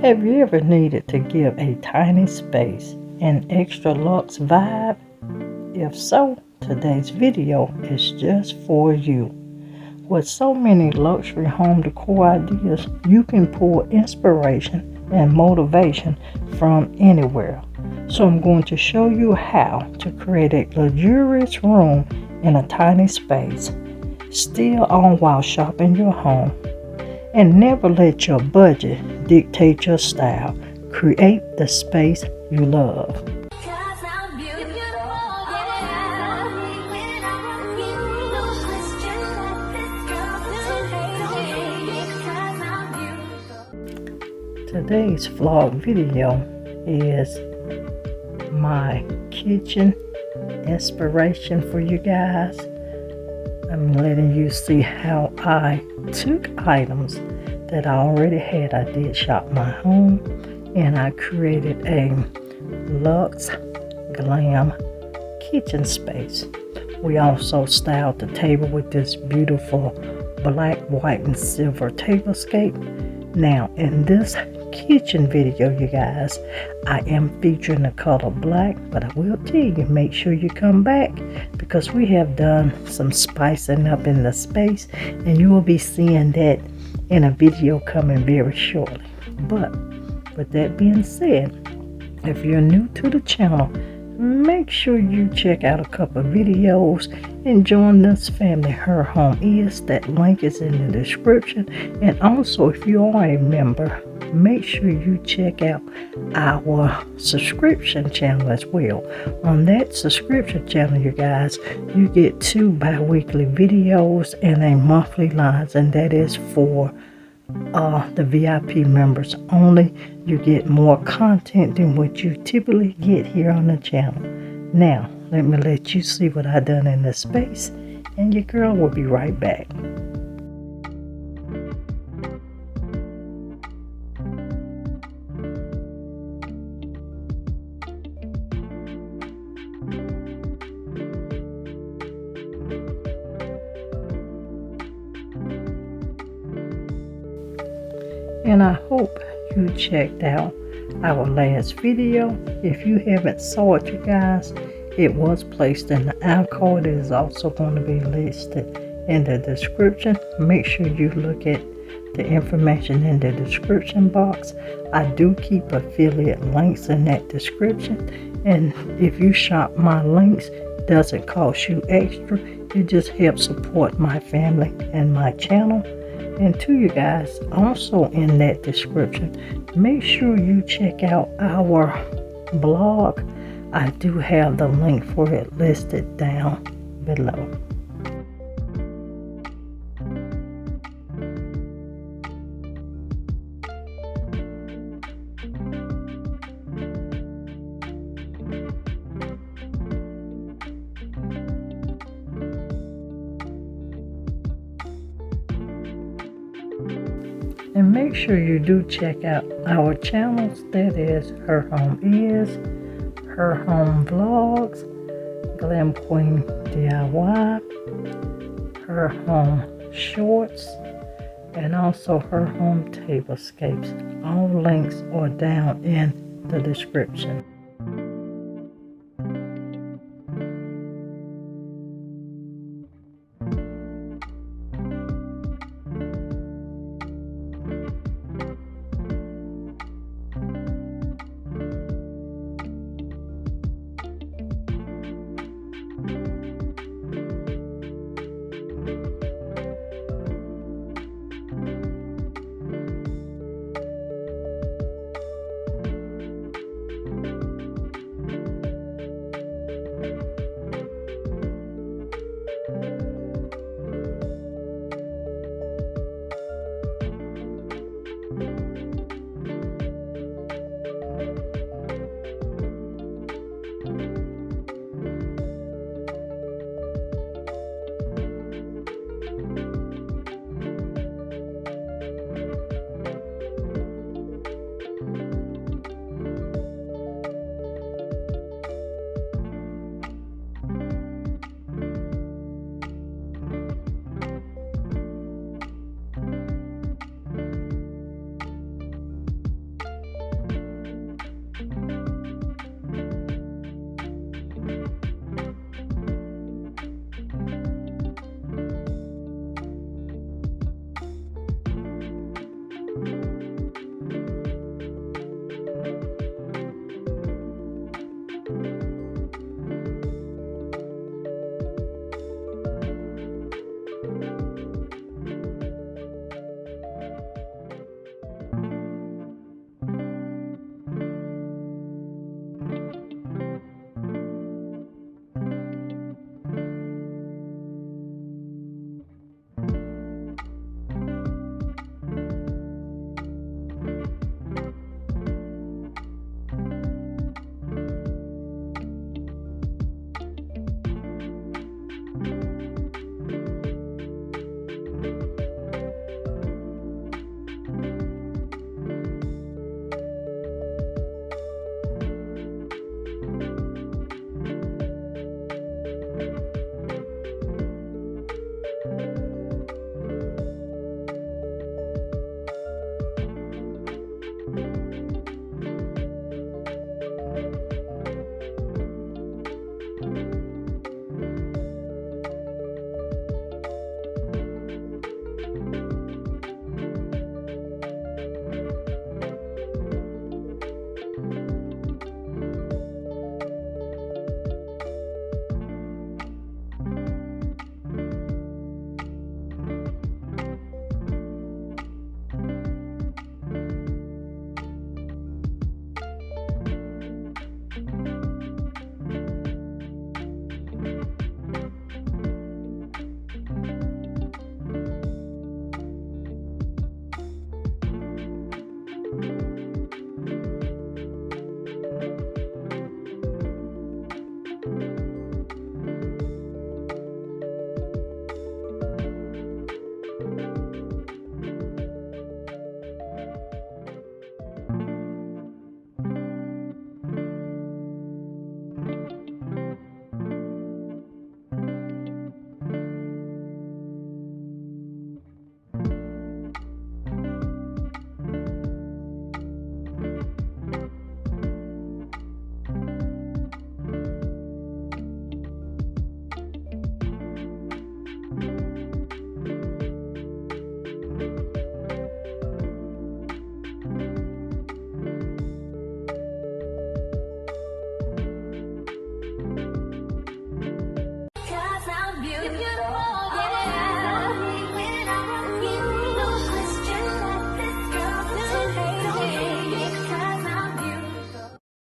Have you ever needed to give a tiny space an extra luxe vibe? If so, today's video is just for you. With so many luxury home decor ideas, you can pull inspiration and motivation from anywhere. So I'm going to show you how to create a luxurious room in a tiny space, still all while shopping your home. And never let your budget dictate your style. Create the space you love. Today's vlog video is my kitchen inspiration for you guys. I'm letting you see how I took items that I already had. I did shop my home and I created a luxe glam kitchen space. We also styled the table with this beautiful black, white, and silver tablescape. Now in this kitchen video, you guys, I am featuring the color black, but I will tell you, make sure you come back because we have done some spicing up in the space and you will be seeing that in a video coming very shortly. But with that being said, if you're new to the channel, make sure you check out a couple of videos and join this family. Her Home Is. That link is in the description. And also, if you are a member, make sure you check out our subscription channel as well. On that subscription channel, you guys, you get 2 bi-weekly videos and a monthly lines, and that is for the VIP members only. You get more content than what you typically get here on the channel. Now, let me let you see what I done in this space, and your girl will be right back. And I hope you checked out our last video. If you haven't saw it, you guys, it was placed in the iCard. It is also going to be listed in the description. Make sure you look at the information in the description box. I do keep affiliate links in that description, and if you shop my links, it doesn't cost you extra. It just helps support my family and my channel. And to you guys, also in that description, make sure you check out our blog. I do have the link for it listed down below. And make sure you do check out our channels. That is Her Home Is, Her Home Vlogs, Glam Queen DIY, Her Home Shorts, and also Her Home Tablescapes. All links are down in the description.